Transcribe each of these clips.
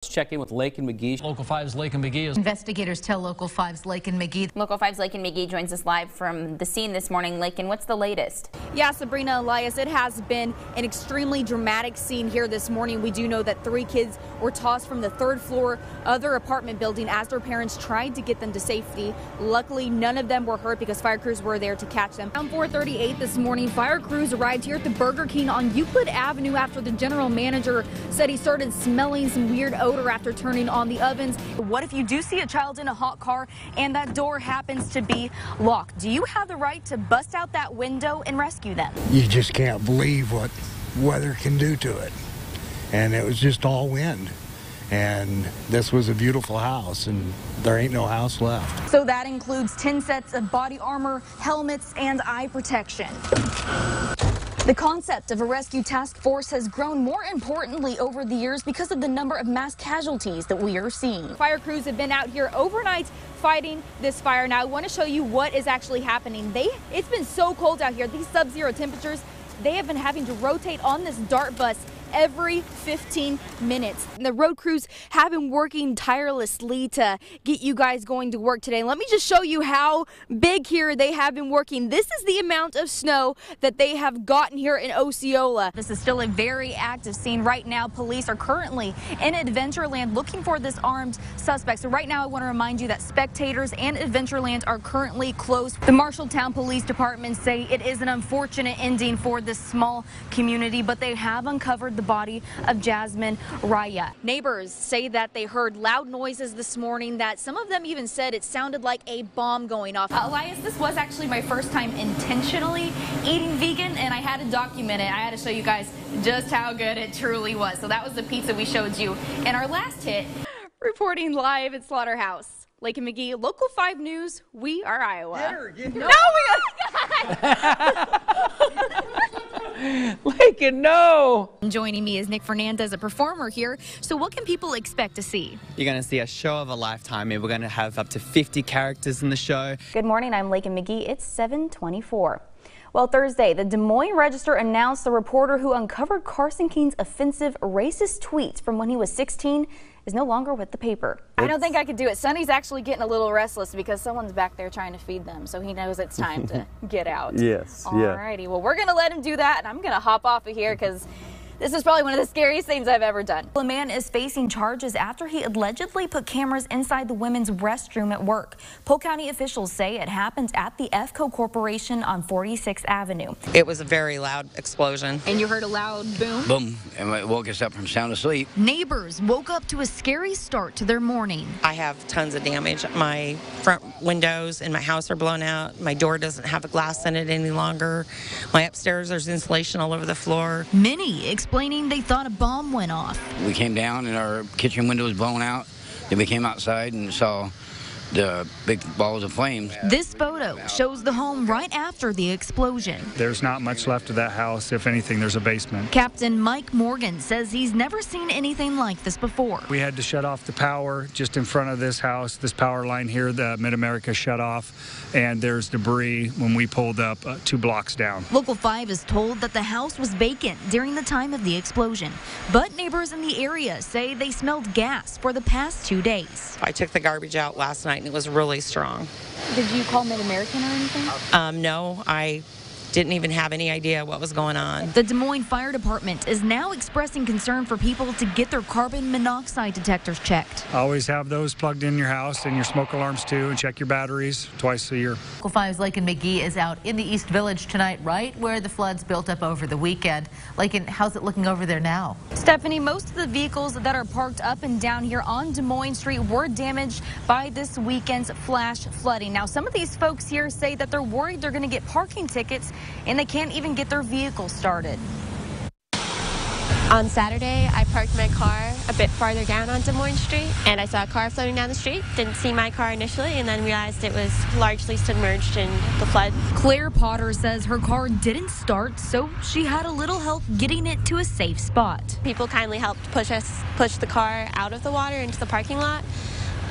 Let's check in with Lakyn McGee. Local 5's Lakyn McGee. Investigators tell Local 5's Lakyn McGee. Local 5's Lakyn McGee joins us live from the scene this morning. Lakyn, what's the latest? Yeah, Sabrina, Elias, it has been an extremely dramatic scene here this morning. We do know that 3 kids were tossed from the 3rd floor of their apartment building as their parents tried to get them to safety. Luckily, none of them were hurt because fire crews were there to catch them. Around 4:38 this morning, fire crews arrived here at the Burger King on Euclid Avenue after the general manager said he started smelling some weird odor after turning on the ovens. What if you do see a child in a hot car and that door happens to be locked? Do you have the right to bust out that window and rescue them? You just can't believe what weather can do to it. And it was just all wind. And this was a beautiful house, and there ain't no house left. So that includes 10 sets of body armor, helmets, and eye protection. The concept of a rescue task force has grown more importantly over the years because of the number of mass casualties that we are seeing. Fire crews have been out here overnight fighting this fire. Now I want to show you what is actually happening. It's been so cold out here. These sub-zero temperatures, they have been having to rotate on this DART bus every 15 minutes. And the road crews have been working tirelessly to get you guys going to work today. Let me just show you how big here they have been working. This is the amount of snow that they have gotten here in Osceola. This is still a very active scene right now. Police are currently in Adventureland looking for this armed suspect. So right now I want to remind you that spectators and Adventureland are currently closed. The Marshalltown Police Department say it is an unfortunate ending for this small community, but they have uncovered the body of Jasmine Raya. Neighbors say that they heard loud noises this morning, that some of them even said it sounded like a bomb going off. Elias, this was actually my first time intentionally eating vegan, and I had to document it. I had to show you guys just how good it truly was. So that was the pizza we showed you in our last hit. Reporting live at Slaughterhouse. Lakyn McGee, Local 5 News, we are Iowa. Get her. No, Lakyn, no! Joining me is Nick Fernandez, a performer here. So what can people expect to see? You're going to see a show of a lifetime. We're going to have up to 50 characters in the show. Good morning, I'm Lakyn McGee. It's 7:24. Well, Thursday, the Des Moines Register announced the reporter who uncovered Carson Keene's offensive racist tweets from when he was 16 is no longer with the paper. I don't think I could do it. Sonny's actually getting a little restless because someone's back there trying to feed them, so he knows it's time to get out. Yes. Alrighty, well, we're going to let him do that, and I'm going to hop off of here because this is probably one of the scariest things I've ever done. A man is facing charges after he allegedly put cameras inside the women's restroom at work. Polk County officials say it happened at the EFCO Corporation on 46th Avenue. It was a very loud explosion. And you heard a loud boom? Boom, and it woke us up from sound asleep. Neighbors woke up to a scary start to their morning. I have tons of damage. My front windows in my house are blown out. My door doesn't have a glass in it any longer. My upstairs, there's insulation all over the floor. Many explaining they thought a bomb went off. We came down and our kitchen window was blown out. Then we came outside and saw the big balls of flames. This photo shows the home right after the explosion. There's not much left of that house. If anything, there's a basement. Captain Mike Morgan says he's never seen anything like this before. We had to shut off the power just in front of this house. This power line here, the Mid-America shut off, and there's debris when we pulled up 2 blocks down. Local 5 is told that the house was vacant during the time of the explosion, but neighbors in the area say they smelled gas for the past 2 days. I took the garbage out last night and it was really strong. Did you call Mid-American or anything? No, I didn't even have any idea what was going on. The Des Moines Fire Department is now expressing concern for people to get their carbon monoxide detectors checked. Always have those plugged in your house and your smoke alarms too, and check your batteries twice a year. Local 5's Lakyn McGee is out in the East Village tonight, right where the floods built up over the weekend. Lakyn, how's it looking over there now? Stephanie, most of the vehicles that are parked up and down here on Des Moines Street were damaged by this weekend's flash flooding. Now, some of these folks here say that they're worried they're going to get parking tickets and they can't even get their vehicles started. On Saturday, I parked my car a bit farther down on Des Moines Street, and I saw a car floating down the street. Didn't see my car initially, and then realized it was largely submerged in the flood. Claire Potter says her car didn't start, so she had a little help getting it to a safe spot. People kindly helped push the car out of the water into the parking lot.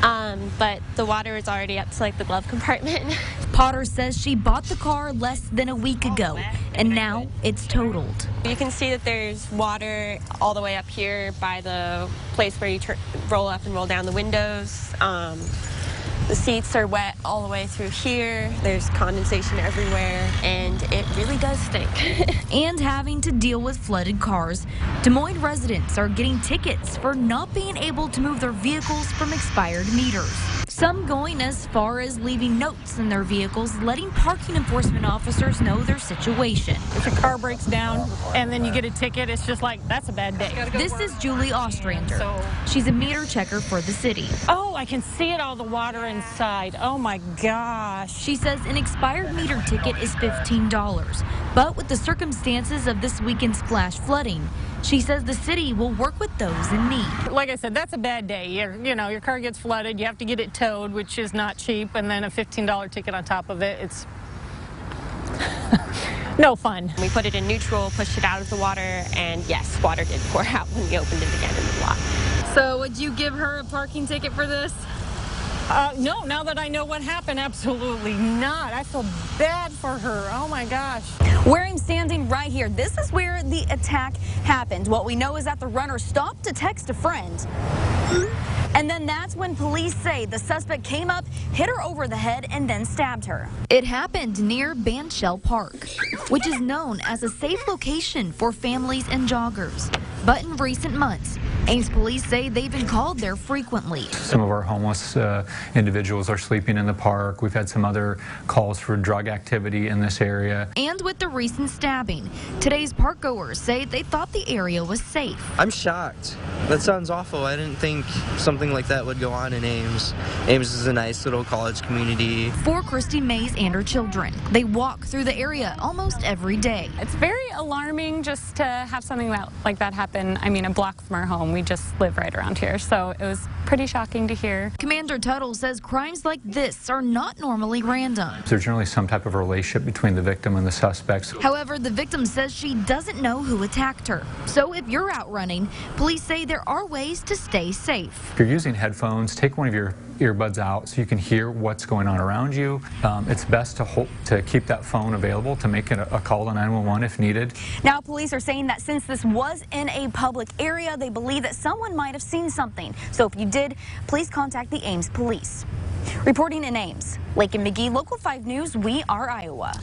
but the water is already up to like the glove compartment. Potter says she bought the car less than a week ago, and now it's totaled. You can see that there's water all the way up here by the place where you roll up and roll down the windows. The seats are wet all the way through here. There's condensation everywhere, and it really does stink. And having to deal with flooded cars, Des Moines residents are getting tickets for not being able to move their vehicles from expired meters. Some going as far as leaving notes in their vehicles, letting parking enforcement officers know their situation. If your car breaks down and then you get a ticket, it's just like, that's a bad day. This is Julie Ostrander. She's a meter checker for the city. Oh, I can see it, all the water inside. Oh my gosh. She says an expired meter ticket is $15. But with the circumstances of this weekend's flash flooding, she says the city will work with those in need. Like I said, that's a bad day. Your car gets flooded, you have to get it towed, which is not cheap, and then a $15 ticket on top of it. It's no fun. We put it in neutral, pushed it out of the water, and yes, water did pour out when we opened it again in the block. So would you give her a parking ticket for this? No, now that I know what happened, absolutely not. I feel bad for her. Oh my gosh. Where I'm standing right here, this is where the attack happened. What we know is that the runner stopped to text a friend. And then that's when police say the suspect came up, hit her over the head, and then stabbed her. It happened near Bandshell Park, which is known as a safe location for families and joggers. But in recent months, Ames police say they've been called there frequently. Some of our homeless individuals are sleeping in the park. We've had some other calls for drug activity in this area. And with the recent stabbing, today's park goers say they thought the area was safe. I'm shocked. That sounds awful. I didn't think something like that would go on in Ames. Ames is a nice little college community. For Christy Mays and her children, they walk through the area almost every day. It's very alarming just to have something like that happen. I mean, a block from our home. We just live right around here, so it was pretty shocking to hear. Commander Tuttle says crimes like this are not normally random. There's generally some type of relationship between the victim and the suspects. However, the victim says she doesn't know who attacked her. So if you're out running, police say there are ways to stay safe. If you're using headphones, take one of your earbuds out so you can hear what's going on around you. It's best to keep that phone available to make a call to 911 if needed. Now, police are saying that since this was in a public area, they believe that someone might have seen something. So if you did, please contact the Ames police. Reporting in Ames, Lakyn McGee, Local 5 News, we are Iowa.